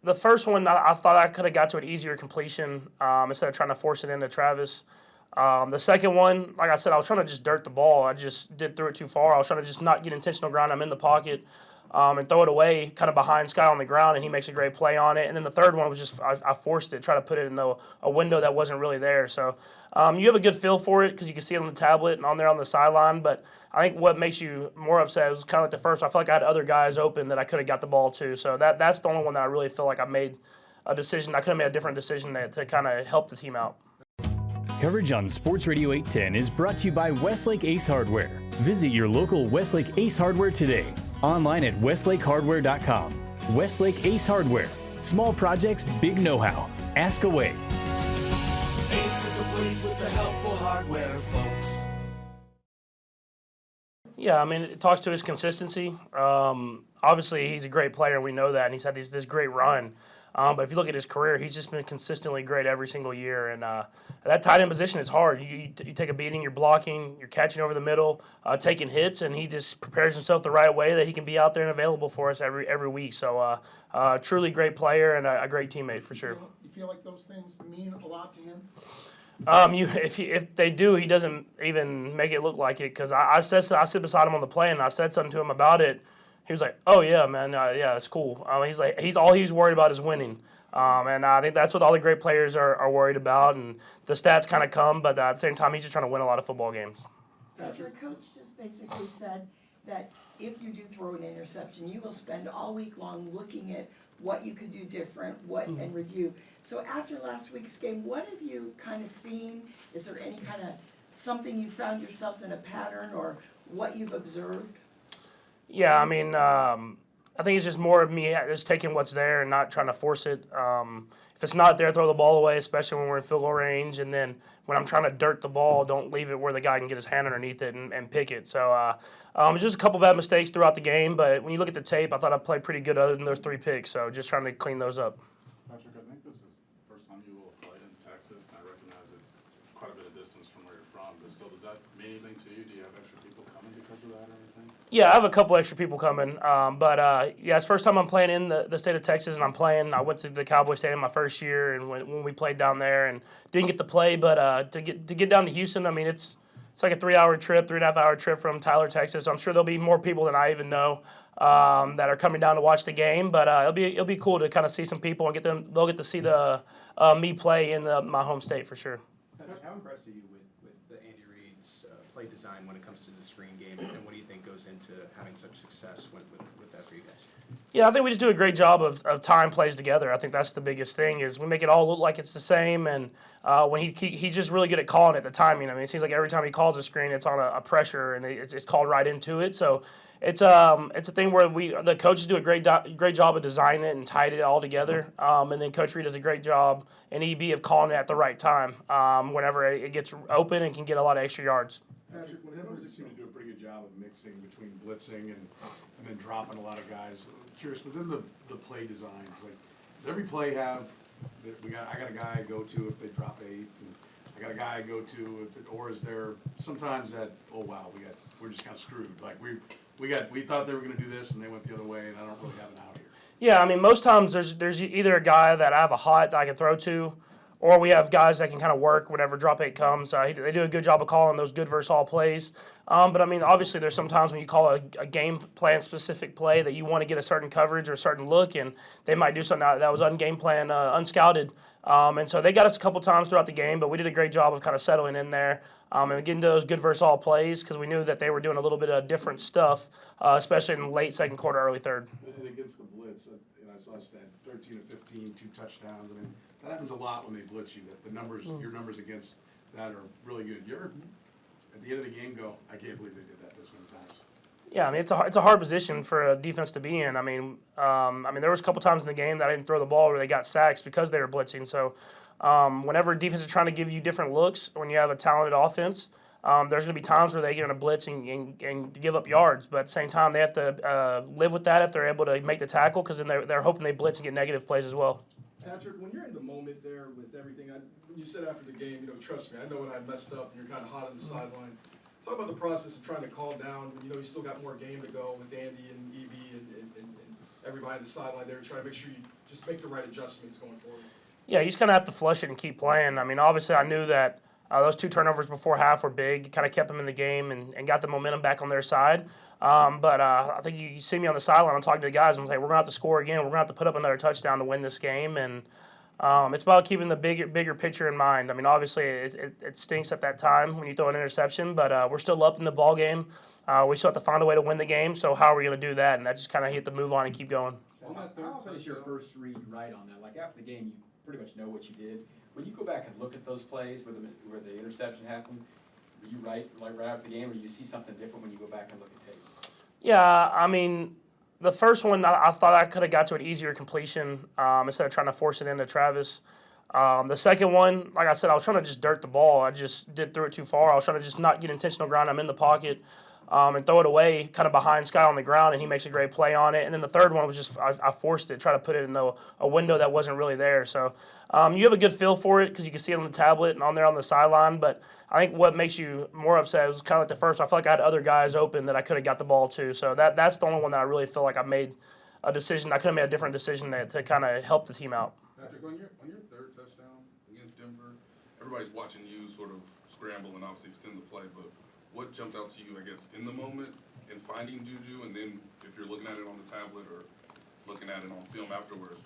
The first one, I thought I could have got to an easier completion instead of trying to force it into Travis. The second one, like I said, I was trying to just dirt the ball. I just threw it too far. I was trying to just not get intentional ground. I'm in the pocket and throw it away kind of behind Sky on the ground, and he makes a great play on it. And then the third one was just I forced it, try to put it in a window that wasn't really there. So you have a good feel for it because you can see it on the tablet and on there on the sideline. But I think what makes you more upset was kind of like the first. I feel like I had other guys open that I could have got the ball to. So that's the only one that I really feel like I made a decision. I could have made a different decision to kind of help the team out. Coverage on Sports Radio 810 is brought to you by Westlake Ace Hardware. Visit your local Westlake Ace Hardware today. Online at westlakehardware.com. Westlake Ace Hardware. Small projects, big know-how. Ask away. Ace is the place with the helpful hardware, folks. Yeah, I mean, it talks to his consistency. Obviously, he's a great player, and we know that, and he's had this great run. But if you look at his career, he's just been consistently great every single year. And that tight end position is hard. You take a beating, you're blocking, you're catching over the middle, taking hits, and he just prepares himself the right way that he can be out there and available for us every week. So truly great player and a great teammate for sure. You feel like those things mean a lot to him? If they do, he doesn't even make it look like it because I sit beside him on the plane and I said something to him about it. He was like, "Oh yeah, man, yeah, it's cool." He's all he's worried about is winning, and I think that's what all the great players are worried about. And the stats kind of come, but at the same time, he's just trying to win a lot of football games. Your coach just basically said that if you do throw an interception, you will spend all week long looking at what you could do different, and review. So after last week's game, what have you kind of seen? Is there any kind of something you found yourself in a pattern or what you've observed? Yeah, I mean, I think it's just more of me just taking what's there and not trying to force it. If it's not there, throw the ball away, especially when we're in field goal range. And then when I'm trying to dirt the ball, don't leave it where the guy can get his hand underneath it and pick it. So it's just a couple bad mistakes throughout the game. But when you look at the tape, I thought I played pretty good other than those 3 picks. So just trying to clean those up. Patrick, I think this is the first time you will have played in Texas. I recognize it's quite a bit of distance from where you're from. But still, does that mean anything to you? Do you have extra people coming because of that or anything? Yeah, I have a couple extra people coming. But it's the first time I'm playing in the state of Texas, and I went to the Cowboy Stadium my first year, and when we played down there, and didn't get to play. But to get down to Houston, I mean, it's like a 3-hour trip, 3.5-hour trip from Tyler, Texas. So I'm sure there'll be more people than I even know that are coming down to watch the game. But it'll be cool to kind of see some people and they'll get to see me play in my home state for sure. How impressed are you with the Andy Reid's play design when it comes to the screen game, and what do you think goes into having such success with that for you guys? Yeah, I think we just do a great job of tying plays together. I think that's the biggest thing is we make it all look like it's the same, and when he's just really good at calling it, the timing. I mean, it seems like every time he calls a screen, it's on a pressure, and it's called right into it. So it's a thing where the coaches do a great job of designing it and tied it all together, and then Coach Reid does a great job in EB of calling it at the right time whenever it gets open and can get a lot of extra yards. Patrick, whenever they seem to do a pretty good job of mixing between blitzing and then dropping a lot of guys. I'm curious, within the play designs, like, does every play have I got a guy I go to if they drop 8, and I got a guy I go to or is there sometimes that, oh wow, we're just kind of screwed. Like we thought they were going to do this and they went the other way, and I don't really have an out here. Yeah, I mean, most times there's either a guy that I have a hot that I can throw to, or we have guys that can kind of work whenever drop 8 comes. They do a good job of calling those good versus all plays. But, I mean, obviously there's some times when you call a game plan-specific play that you want to get a certain coverage or a certain look, and they might do something that was un-game plan, unscouted. And so they got us a couple times throughout the game, but we did a great job of kind of settling in there and getting to those good versus all plays because we knew that they were doing a little bit of different stuff, especially in the late second quarter, early third. And against the blitz, I saw a stat, 13 of 15, 2 touchdowns. I mean, that happens a lot when they blitz you, that the numbers, your numbers against that are really good. You're at the end of the game go, I can't believe they did that this many times. Yeah, I mean, it's a hard position for a defense to be in. I mean, there was a couple times in the game that I didn't throw the ball where they got sacks because they were blitzing. So whenever defense is trying to give you different looks, when you have a talented offense, there's going to be times where they get in a blitz and give up yards. But at the same time, they have to live with that if they're able to make the tackle because then they're hoping they blitz and get negative plays as well. Patrick, when you're in the moment there with everything, you said after the game, trust me, I know when I messed up and you're kind of hot on the sideline. Talk about the process of trying to calm down. You still got more game to go with Andy and EB and everybody on the sideline there, trying to make sure you just make the right adjustments going forward? Yeah, you just kind of have to flush it and keep playing. I mean, obviously, I knew that those 2 turnovers before half were big. Kind of kept them in the game and got the momentum back on their side. But I think you see me on the sideline. I'm talking to the guys. I'm like, we're going to have to score again. We're going to have to put up another touchdown to win this game. And it's about keeping the bigger picture in mind. I mean, obviously, it stinks at that time when you throw an interception, but we're still up in the ball game. We still have to find a way to win the game. So how are we going to do that? And that just kind of hit the move on and keep going. How often is your first read right on that? Like after the game, you pretty much know what you did. When you go back and look at those plays where the interception happened, were you right after the game, or do you see something different when you go back and look at tape? Yeah, I mean, the first one, I thought I could have got to an easier completion instead of trying to force it into Travis. The second one, like I said, I was trying to just dirt the ball. I just threw it too far. I was trying to just not get intentional ground. I'm in the pocket and throw it away kind of behind Sky on the ground, and he makes a great play on it. And then the third one was just I forced it, try to put it in a window that wasn't really there. So you have a good feel for it because you can see it on the tablet and on there on the sideline. But I think what makes you more upset was kind of like the first. I feel like I had other guys open that I could have got the ball to. So that's the only one that I really feel like I made a decision. I could have made a different decision to kind of help the team out. Patrick, on your third touchdown against Denver, everybody's watching you sort of scramble and obviously extend the play, but what jumped out to you, I guess, in the moment in finding Juju, and then if you're looking at it on the tablet or looking at it on film afterwards,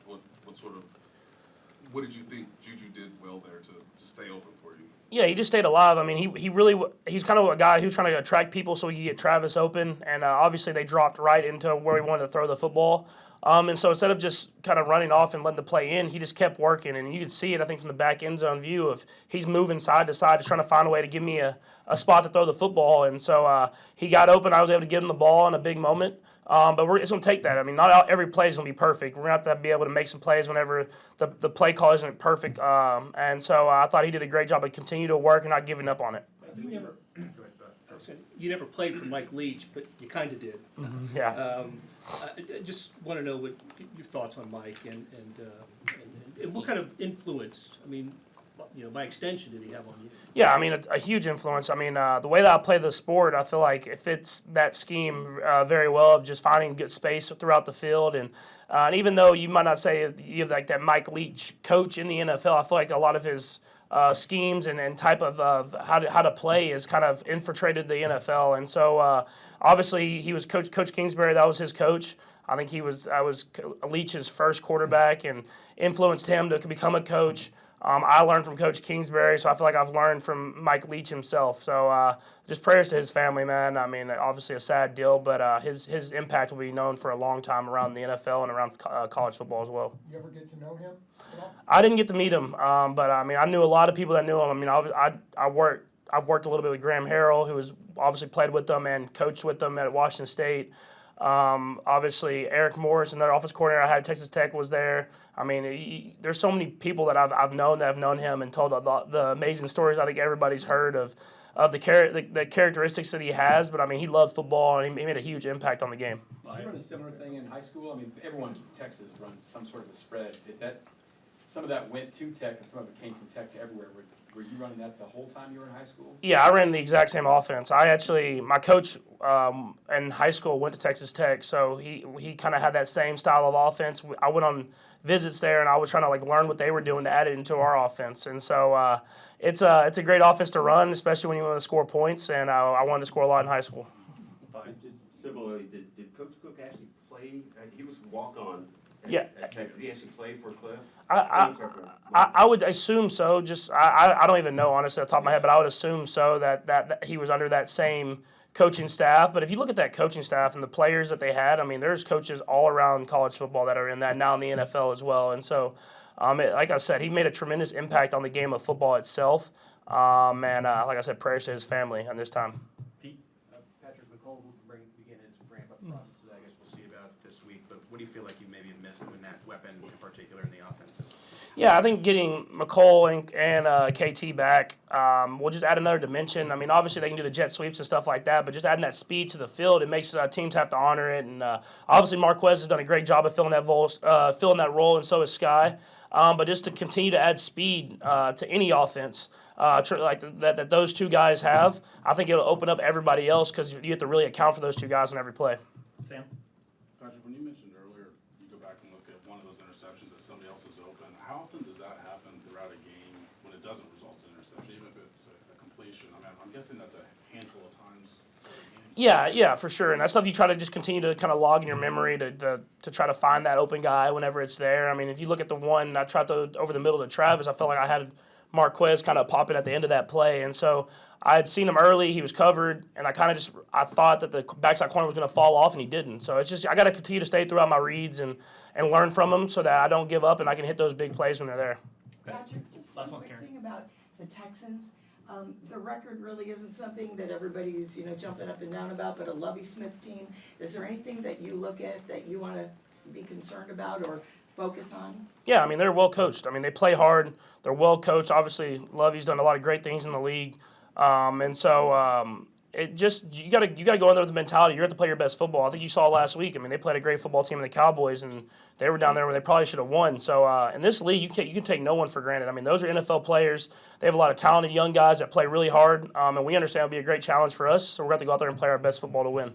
what did you think Juju did well there to stay open for you? Yeah, he just stayed alive. I mean, he's kind of a guy who's trying to attract people so he could get Travis open, and obviously they dropped right into where he wanted to throw the football. And so instead of just kind of running off and letting the play in, he just kept working. And you could see it, I think, from the back end zone view of he's moving side to side, just trying to find a way to give me a spot to throw the football. And so he got open. I was able to get him the ball in a big moment. But it's going to take that. I mean, not every play is going to be perfect. We're going to have to be able to make some plays whenever the play call isn't perfect. And so I thought he did a great job of continuing to work and not giving up on it. You never played for Mike Leach, but you kind of did. Yeah. I just want to know what your thoughts on Mike and what kind of influence, I mean, by extension, did he have on you? Yeah, I mean, a huge influence. I mean, the way that I play the sport, I feel like it fits that scheme very well of just finding good space throughout the field. And even though you might not say you have like that Mike Leach coach in the NFL, I feel like a lot of his schemes and type of how to play is kind of infiltrated the NFL. And so obviously he was Coach Kingsbury. That was his coach. I think I was Leach's first quarterback and influenced him to become a coach. I learned from Coach Kingsbury, so I feel like I've learned from Mike Leach himself. So just prayers to his family, man. I mean, obviously a sad deal, but his impact will be known for a long time around the NFL and around college football as well. You ever get to know him at all? I didn't get to meet him, but I mean, I knew a lot of people that knew him. I mean, I've worked a little bit with Graham Harrell, who was obviously played with them and coached with them at Washington State. Obviously, Eric Morris, another offensive coordinator I had at Texas Tech, was there. I mean, there's so many people that I've known that have known him and told the amazing stories I think everybody's heard of the characteristics that he has. But, I mean, he loved football, and he made a huge impact on the game. Did you run a similar thing in high school? I mean, everyone in Texas runs some sort of a spread. Some of that went to Tech, and some of it came from Tech to everywhere. Were you running that the whole time you were in high school? Yeah, I ran the exact same offense. My coach in high school went to Texas Tech, so he kind of had that same style of offense. I went on visits there, and I was trying to learn what they were doing to add it into our offense. And so it's a great offense to run, especially when you want to score points. And I wanted to score a lot in high school. Just similarly, did Coach Cook actually play? He was walk-on. Yeah. At Tech. Did he actually play for Cliff? I would assume so. Just I don't even know honestly off the top of my head, but I would assume so that he was under that same coaching staff. But if you look at that coaching staff and the players that they had, I mean, there's coaches all around college football that are in that now in the NFL as well. And so, like I said, he made a tremendous impact on the game of football itself. And like I said, prayers to his family on this time. Patrick McCall will begin his ramp-up process today. I guess we'll see about this week. But what do you feel like you maybe missed when that weapon in particular in the offenses? Yeah, I think getting McCole and KT back will just add another dimension. I mean, obviously they can do the jet sweeps and stuff like that, but just adding that speed to the field, it makes teams have to honor it. And obviously Marquez has done a great job of filling that role, and so has Sky. But just to continue to add speed to any offense like that those two guys have, I think it'll open up everybody else because you have to really account for those two guys on every play. Sam? Patrick, when you mentioned earlier, you go back and look at one of those interceptions, it somebody else is open. How often does that happen throughout a game when it doesn't result in interception, even if it's a completion? I mean, I'm guessing that's a handful of times over games. Yeah, for sure. And that's stuff you try to just continue to kind of log in your memory to try to find that open guy whenever it's there. I mean, if you look at the one I tried to over the middle to Travis, I felt like I had Marquez kind of popping at the end of that play. And so I had seen him early, he was covered, and I thought that the backside corner was going to fall off, and he didn't. So it's just I got to continue to stay throughout my reads and learn from them so that I don't give up and I can hit those big plays when they're there. Patrick, just one Last one's quick Karen. thing about the Texans. The record really isn't something that everybody's, jumping up and down about, but a Lovie Smith team, is there anything that you look at that you wanna be concerned about or focus on? Yeah, I mean, they're well coached. I mean, they play hard. They're well coached. Obviously, Lovey's done a lot of great things in the league. It just you gotta go in there with the mentality you're going to play your best football. I think you saw last week. I mean, they played a great football team in the Cowboys, and they were down there where they probably should have won. So in this league, you can take no one for granted. I mean, those are NFL players. They have a lot of talented young guys that play really hard, and we understand it'll be a great challenge for us. So we're going to go out there and play our best football to win.